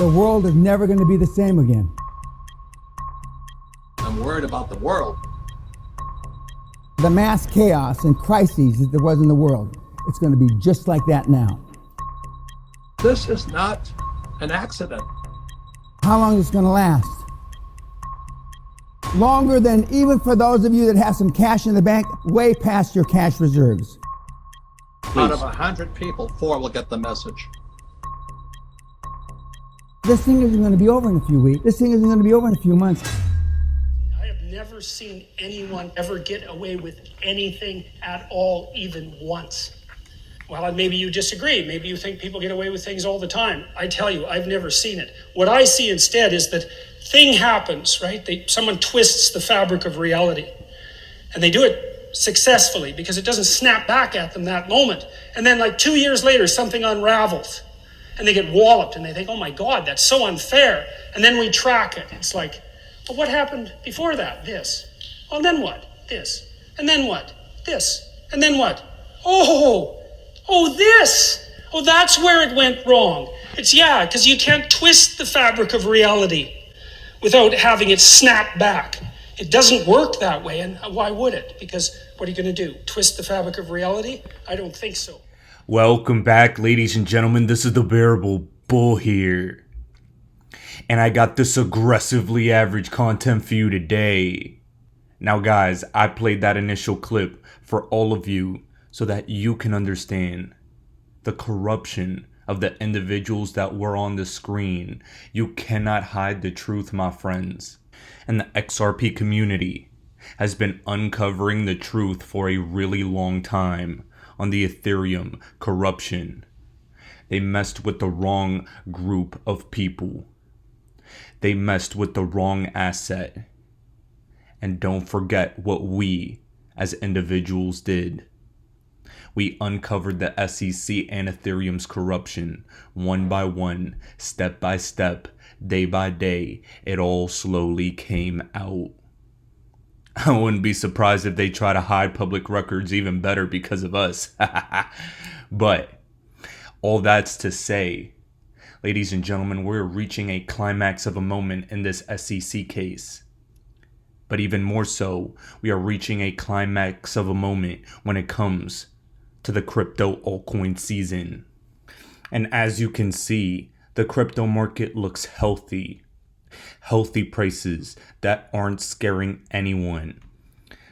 The world is never going to be the same again. I'm worried about the world. The mass chaos and crises that there was in the world, it's going to be just like that now. This is not an accident. How long is it going to last? Longer than even for those of you that have some cash in the bank, way past your cash reserves. Out of 100 people, 4 will get the message. This thing isn't going to be over in a few weeks. This thing isn't going to be over in a few months. I have never seen anyone ever get away with anything at all, even once. Well, maybe you disagree. Maybe you think people get away with things all the time. I tell you, I've never seen it. What I see instead is that thing happens, right? Someone twists the fabric of reality. And they do it successfully because it doesn't snap back at them that moment. And then like 2 years later, something unravels. And they get walloped and they think, oh my God, that's so unfair. And then we track it. It's like, well, what happened before that? This. Well, then what? This. And then what? This. And then what? Oh, this. Oh, that's where it went wrong. It's because you can't twist the fabric of reality without having it snap back. It doesn't work that way. And why would it? Because what are you going to do? Twist the fabric of reality? I don't think so. Welcome back, ladies and gentlemen. This is the Bearable Bull here. And I got this aggressively average content for you today. Now, guys, I played that initial clip for all of you so that you can understand the corruption of the individuals that were on the screen. You cannot hide the truth, my friends. And the XRP community has been uncovering the truth for a really long time on the Ethereum corruption. They messed with the wrong group of people. They messed with the wrong asset. And don't forget what we as individuals did. We uncovered the SEC and Ethereum's corruption one by one, step by step, day by day. It all slowly came out. I wouldn't be surprised if they try to hide public records even better because of us. But all that's to say, ladies and gentlemen, we're reaching a climax of a moment in this SEC case. But even more so, we are reaching a climax of a moment when it comes to the crypto altcoin season. And as you can see, the crypto market looks healthy. Healthy prices that aren't scaring anyone.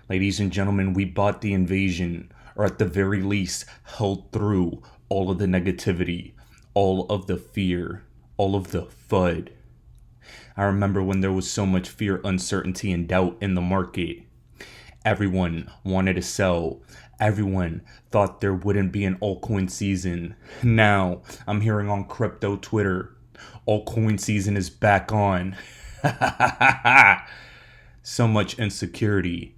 Ladies and gentlemen, we bought the invasion, or at the very least, held through all of the negativity, all of the fear, all of the FUD. I remember when there was so much fear, uncertainty, and doubt in the market. Everyone wanted to sell. Everyone thought there wouldn't be an altcoin season. Now, I'm hearing on crypto Twitter, altcoin season is back on. So much insecurity.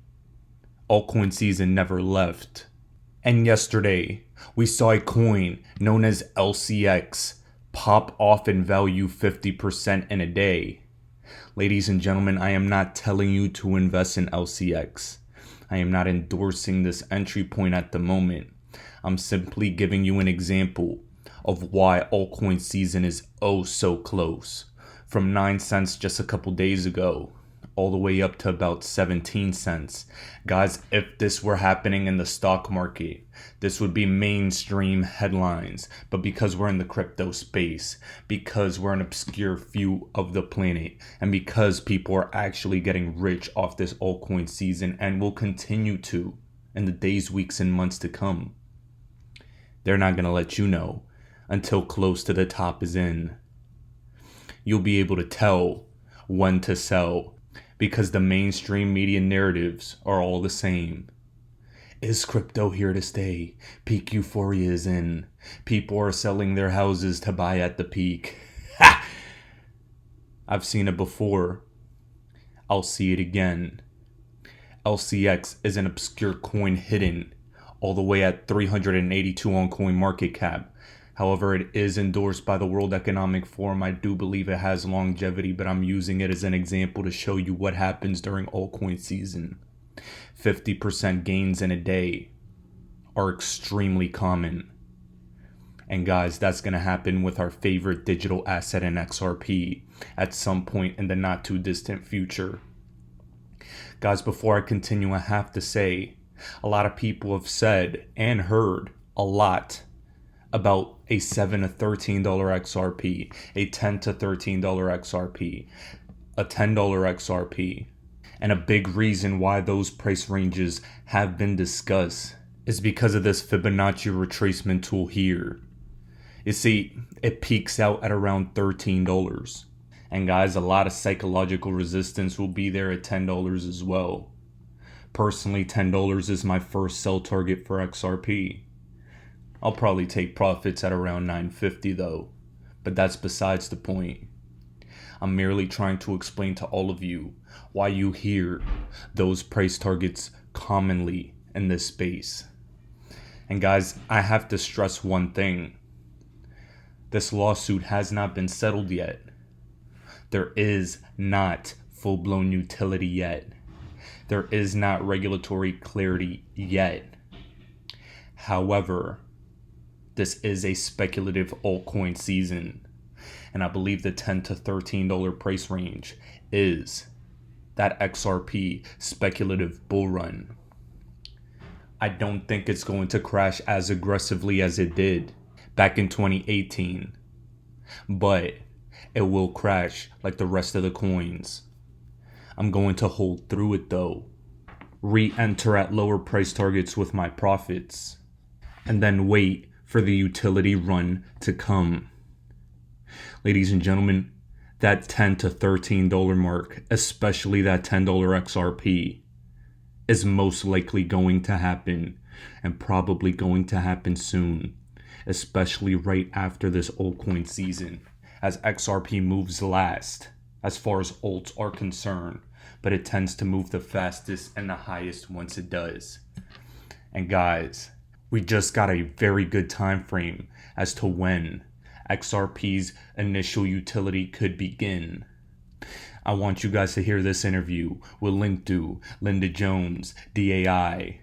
Altcoin season never left. And yesterday, we saw a coin known as LCX pop off in value 50% in a day. Ladies and gentlemen, I am not telling you to invest in LCX. I am not endorsing this entry point at the moment. I'm simply giving you an example of why altcoin season is oh so close. From 9 cents just a couple days ago, all the way up to about 17 cents. Guys, if this were happening in the stock market, this would be mainstream headlines. But because we're in the crypto space, because we're an obscure few of the planet, and because people are actually getting rich off this altcoin season and will continue to in the days, weeks, and months to come, they're not going to let you know until close to the top is in. You'll be able to tell when to sell because the mainstream media narratives are all the same. Is crypto here to stay? Peak euphoria is in. People are selling their houses to buy at the peak. Ha! I've seen it before. I'll see it again. LCX is an obscure coin hidden all the way at 382 on coin market cap. However, it is endorsed by the World Economic Forum. I do believe it has longevity, but I'm using it as an example to show you what happens during altcoin season. 50% gains in a day are extremely common. And guys, that's going to happen with our favorite digital asset in XRP at some point in the not too distant future. Guys, before I continue, I have to say, a lot of people have said and heard a lot about a $7 to $13 XRP, a $10 to $13 XRP, a $10 XRP. And a big reason why those price ranges have been discussed is because of this Fibonacci retracement tool here. You see, it peaks out at around $13. And guys, a lot of psychological resistance will be there at $10 as well. Personally, $10 is my first sell target for XRP. I'll probably take profits at around $9.50 though, but that's besides the point. I'm merely trying to explain to all of you why you hear those price targets commonly in this space. And guys, I have to stress one thing. This lawsuit has not been settled yet. There is not full-blown utility yet. There is not regulatory clarity yet. However, this is a speculative altcoin season, and I believe the $10 to $13 price range is that XRP speculative bull run. I don't think it's going to crash as aggressively as it did back in 2018, but it will crash like the rest of the coins. I'm going to hold through it though, re-enter at lower price targets with my profits, and then wait for the utility run to come. Ladies and gentlemen, that $10 to $13 mark, especially that $10 XRP, is most likely going to happen, and probably going to happen soon, especially right after this altcoin season, as XRP moves last as far as alts are concerned, but it tends to move the fastest and the highest once it does. And guys, we just got a very good time frame as to when XRP's initial utility could begin. I want you guys to hear this interview with Lintu, Linda Jones, DAI,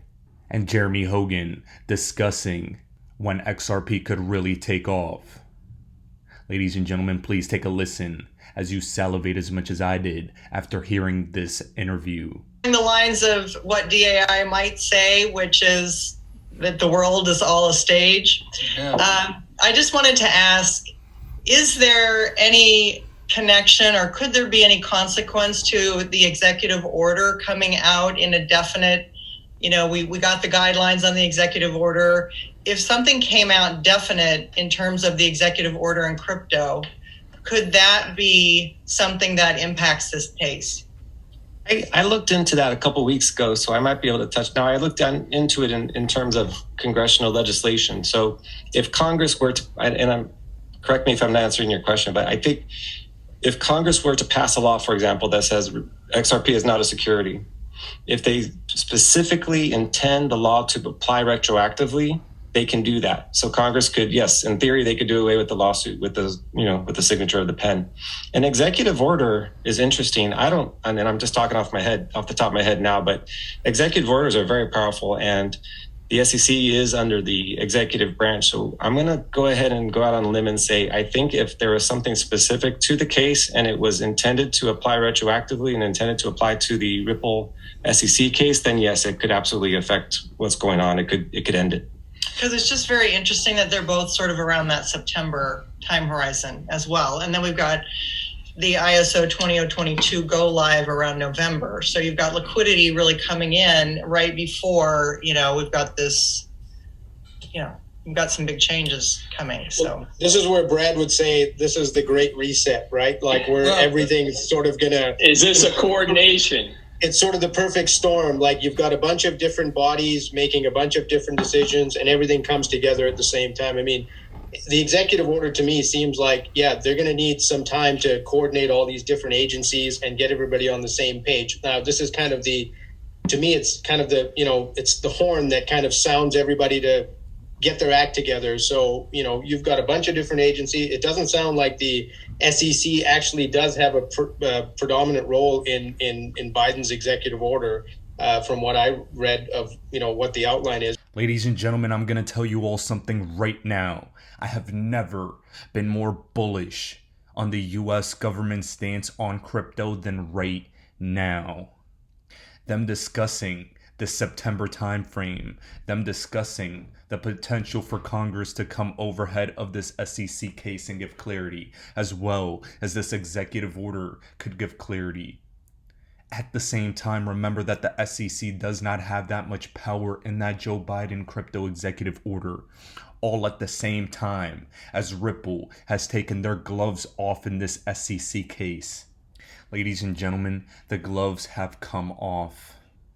and Jeremy Hogan discussing when XRP could really take off. Ladies and gentlemen, please take a listen as you salivate as much as I did after hearing this interview. The lines of what DAI might say, which is that the world is all a stage. Yeah. I just wanted to ask, is there any connection or could there be any consequence to the executive order coming out in a definite, we got the guidelines on the executive order. If something came out definite in terms of the executive order in crypto, could that be something that impacts this pace? I looked into that a couple of weeks ago, so I might be able to touch. Now, I looked into it in terms of congressional legislation. So if Congress were to, correct me if I'm not answering your question, but I think if Congress were to pass a law, for example, that says XRP is not a security, if they specifically intend the law to apply retroactively, they can do that. So Congress could, yes, in theory, they could do away with the lawsuit with the signature of the pen. An executive order is interesting. and I'm just talking off the top of my head now, but executive orders are very powerful, and the SEC is under the executive branch. So I'm going to go ahead and go out on a limb and say, I think if there was something specific to the case and it was intended to apply retroactively and intended to apply to the Ripple SEC case, then yes, it could absolutely affect what's going on. It could end it. Because it's just very interesting that they're both sort of around that September time horizon as well. And then we've got the ISO 20022 go live around November. So you've got liquidity really coming in right before, we've got this, we've got some big changes coming. So well, this is where Brad would say this is the great reset, right? Like where everything's sort of Is this a coordination? It's sort of the perfect storm. Like you've got a bunch of different bodies making a bunch of different decisions and everything comes together at the same time. I mean, the executive order to me seems like, they're going to need some time to coordinate all these different agencies and get everybody on the same page. Now, this is kind of it's kind of it's the horn that kind of sounds everybody to get their act together. So, you've got a bunch of different agencies. It doesn't sound like the SEC actually does have a predominant role in Biden's executive order from what I read of, what the outline is. Ladies and gentlemen, I'm going to tell you all something right now. I have never been more bullish on the US government stance on crypto than right now. Them discussing the September timeframe, them discussing the potential for Congress to come overhead of this SEC case and give clarity, as well as this executive order could give clarity. At the same time, remember that the SEC does not have that much power in that Joe Biden crypto executive order. All at the same time as Ripple has taken their gloves off in this SEC case. Ladies and gentlemen, the gloves have come off.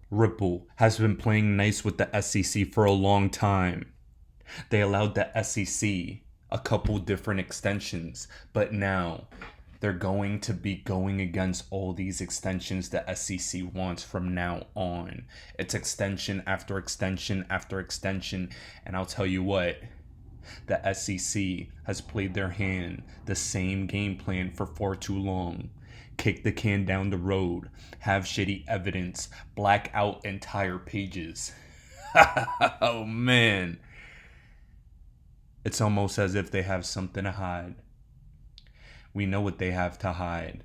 Ripple has been playing nice with the SEC for a long time. They allowed the SEC a couple different extensions, but now they're going to be going against all these extensions the SEC wants from now on. It's extension after extension after extension. And I'll tell you what, the SEC has played their hand, the same game plan for far too long. Kick the can down the road, have shitty evidence, black out entire pages. Oh man. It's almost as if they have something to hide. We know what they have to hide.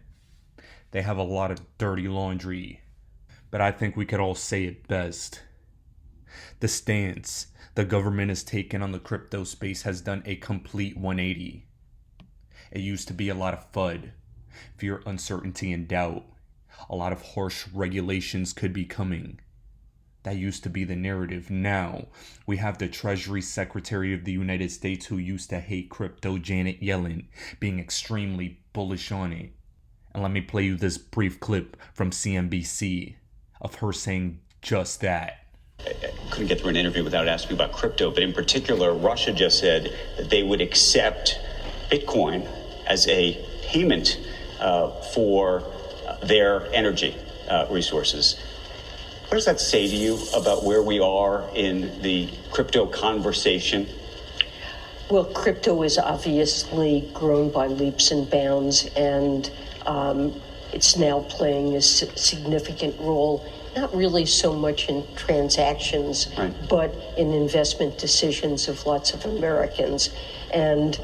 They have a lot of dirty laundry. But I think we could all say it best. The stance the government has taken on the crypto space has done a complete 180. It used to be a lot of FUD, fear, uncertainty, and doubt. A lot of harsh regulations could be coming. That used to be the narrative. Now, we have the Treasury Secretary of the United States who used to hate crypto, Janet Yellen, being extremely bullish on it. And let me play you this brief clip from CNBC of her saying just that. I couldn't get through an interview without asking about crypto, but in particular, Russia just said that they would accept Bitcoin as a payment for their energy resources. What does that say to you about where we are in the crypto conversation? Well, crypto is obviously grown by leaps and bounds, and it's now playing a significant role, not really so much in transactions, right, but in investment decisions of lots of Americans. And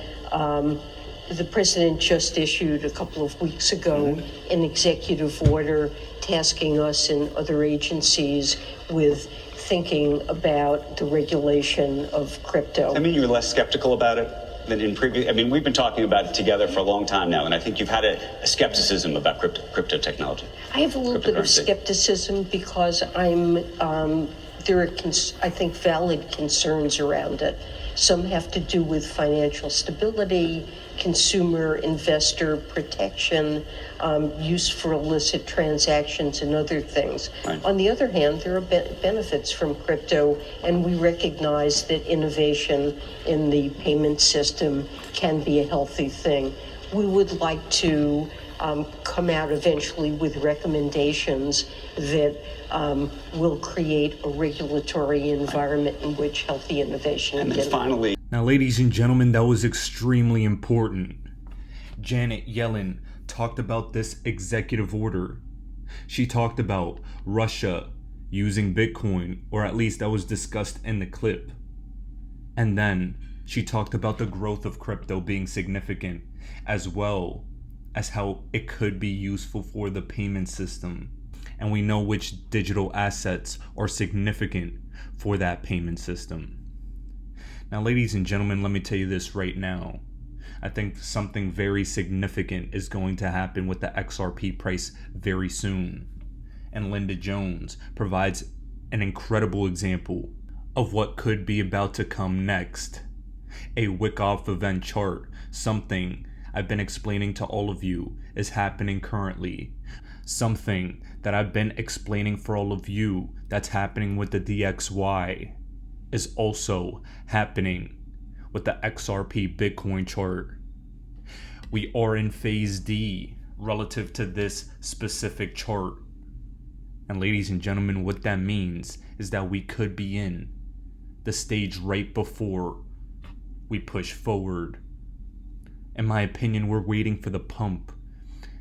the president just issued a couple of weeks ago an executive order tasking us and other agencies with thinking about the regulation of crypto. I mean, you're less skeptical about it than in previous. I mean, we've been talking about it together for a long time now, and I think you've had a skepticism about crypto technology. I have a little bit of skepticism because there are, I think, valid concerns around it. Some have to do with financial stability, consumer investor protection, use for illicit transactions, and other things. Right. On the other hand, there are benefits from crypto, and we recognize that innovation in the payment system can be a healthy thing. We would like to come out eventually with recommendations that will create a regulatory environment in which healthy innovation and then finally. Now, ladies and gentlemen, that was extremely important. Janet Yellen talked about this executive order. She talked about Russia using Bitcoin, or at least that was discussed in the clip. And then she talked about the growth of crypto being significant, as well as how it could be useful for the payment system. And we know which digital assets are significant for that payment system. Now, ladies and gentlemen, let me tell you this right now. I think something very significant is going to happen with the XRP price very soon. And Linda Jones provides an incredible example of what could be about to come next. A wick-off event chart, something I've been explaining to all of you is happening currently. Something that I've been explaining for all of you that's happening with the DXY is also happening with the XRP Bitcoin chart. We are in phase D relative to this specific chart. And ladies and gentlemen, what that means is that we could be in the stage right before we push forward. In my opinion, we're waiting for the pump.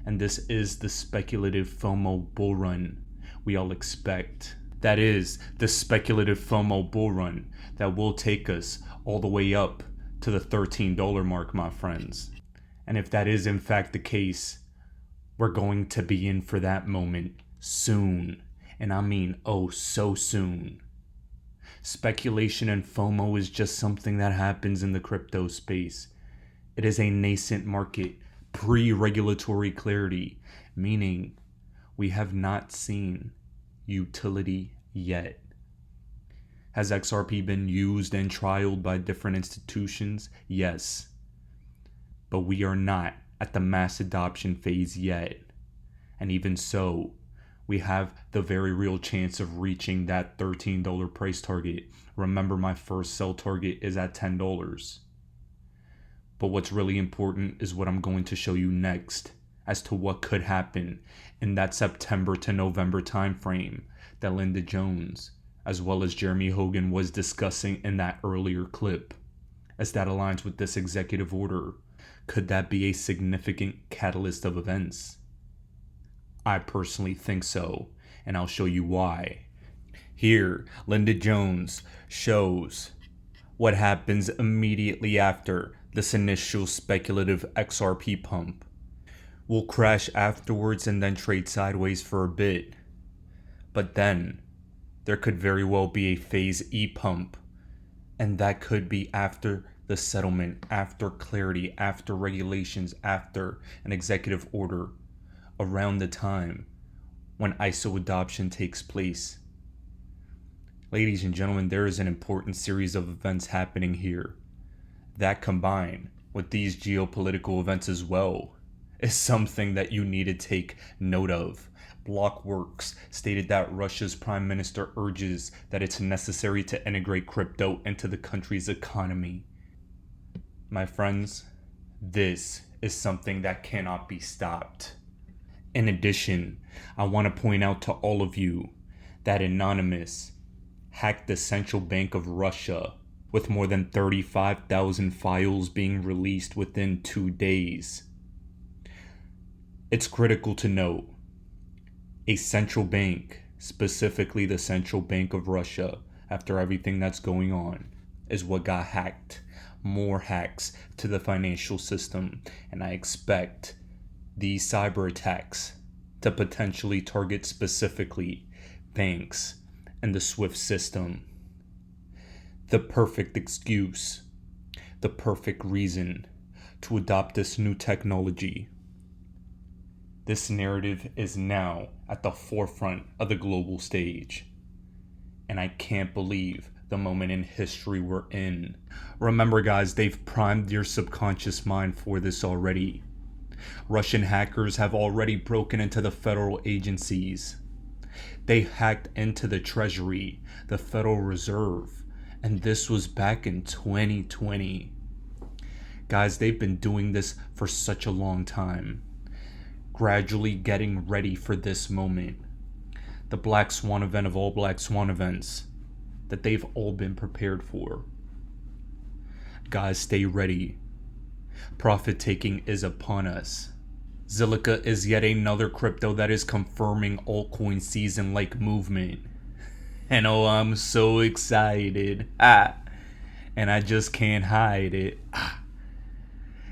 And this is the speculative FOMO bull run we all expect. That is the speculative FOMO bull run that will take us all the way up to the $13 mark, my friends. And if that is in fact the case, we're going to be in for that moment soon. And I mean, oh, so soon. Speculation and FOMO is just something that happens in the crypto space. It is a nascent market, pre-regulatory clarity, meaning we have not seen utility yet. Has XRP been used and trialed by different institutions? Yes. But we are not at the mass adoption phase yet. And even so, we have the very real chance of reaching that $13 price target. Remember, my first sell target is at $10. But what's really important is what I'm going to show you next as to what could happen in that September to November timeframe that Linda Jones, as well as Jeremy Hogan, was discussing in that earlier clip. As that aligns with this executive order, could that be a significant catalyst of events? I personally think so, and I'll show you why. Here, Linda Jones shows what happens immediately after this initial speculative XRP pump. We'll crash afterwards and then trade sideways for a bit. But then, there could very well be a phase E pump, and that could be after the settlement, after clarity, after regulations, after an executive order, around the time when ISO adoption takes place. Ladies and gentlemen, there is an important series of events happening here that, combined with these geopolitical events as well, is something that you need to take note of. Blockworks stated that Russia's prime minister urges that it's necessary to integrate crypto into the country's economy. My friends, this is something that cannot be stopped. In addition, I want to point out to all of you that Anonymous hacked the Central Bank of Russia, with more than 35,000 files being released within 2 days. It's critical to note, a central bank, specifically the Central Bank of Russia, after everything that's going on, is what got hacked. More hacks to the financial system, and I expect these cyber attacks to potentially target specifically banks and the SWIFT system. The perfect excuse, the perfect reason to adopt this new technology. This narrative is now at the forefront of the global stage, and I can't believe the moment in history we're in. Remember, guys, they've primed your subconscious mind for this already. Russian hackers have already broken into the federal agencies. They hacked into the Treasury, the Federal Reserve, and this was back in 2020. Guys, they've been doing this for such a long time, gradually getting ready for this moment. The Black Swan event of all Black Swan events that they've all been prepared for. Guys, stay ready. Profit taking is upon us. Zilliqa is yet another crypto that is confirming altcoin season-like movement. And oh, I'm so excited. And I just can't hide it.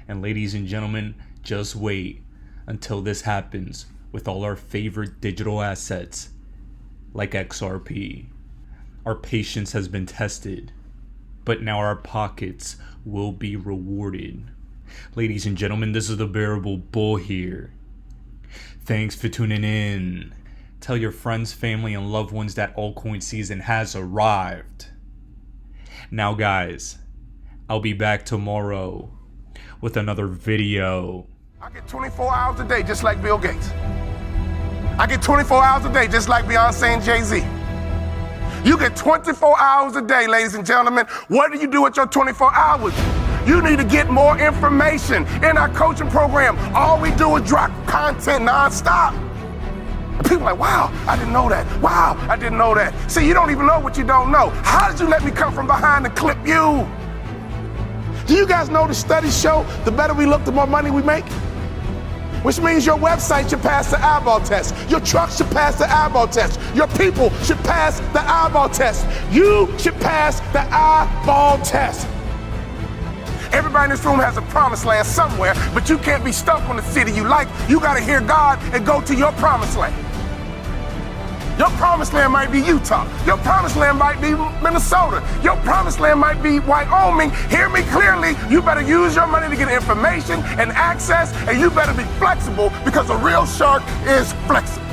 And ladies and gentlemen, just wait until this happens with all our favorite digital assets like XRP. Our patience has been tested, but now our pockets will be rewarded. Ladies and gentlemen, this is the Bearable Bull here. Thanks for tuning in. Tell your friends, family, and loved ones that altcoin season has arrived. Now, guys, I'll be back tomorrow with another video. I get 24 hours a day just like Bill Gates. I get 24 hours a day just like Beyonce and Jay-Z. You get 24 hours a day, ladies and gentlemen. What do you do with your 24 hours? You need to get more information. In our coaching program, all we do is drop content nonstop. And people are like, wow, I didn't know that. Wow, I didn't know that. See, you don't even know what you don't know. How did you let me come from behind and clip you? Do you guys know the studies show the better we look, the more money we make? which means your website should pass the eyeball test. Your truck should pass the eyeball test. Your people should pass the eyeball test. You should pass the eyeball test. Everybody in this room has a promised land somewhere, but you can't be stuck on the city you like. You got to hear God and go to your promised land. Your promised land might be Utah. Your promised land might be Minnesota. Your promised land might be Wyoming. Hear me clearly. You better use your money to get information and access, and you better be flexible, because a real shark is flexible.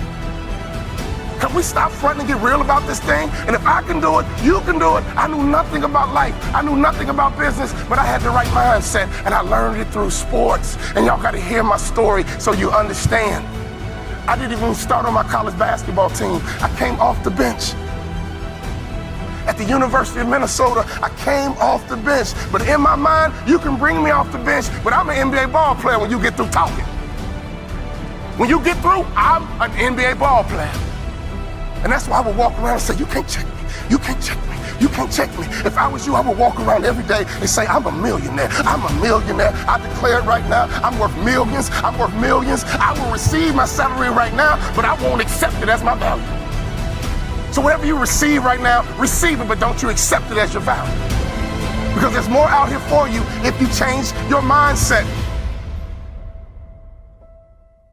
Can we stop fronting and get real about this thing? And if I can do it, you can do it. I knew nothing about life. I knew nothing about business, but I had the right mindset, and I learned it through sports. And y'all got to hear my story so you understand. I didn't even start on my college basketball team. I came off the bench. At the University of Minnesota, I came off the bench. But in my mind, you can bring me off the bench, but I'm an NBA ball player when you get through talking. When you get through, I'm an NBA ball player. And that's why I would walk around and say, you can't check me. You can't check me. You can't check me. If I was you, I would walk around every day and say, I'm a millionaire. I'm a millionaire. I declare it right now. I'm worth millions. I'm worth millions. I will receive my salary right now, but I won't accept it as my value. So whatever you receive right now, receive it, but don't you accept it as your value. Because there's more out here for you if you change your mindset.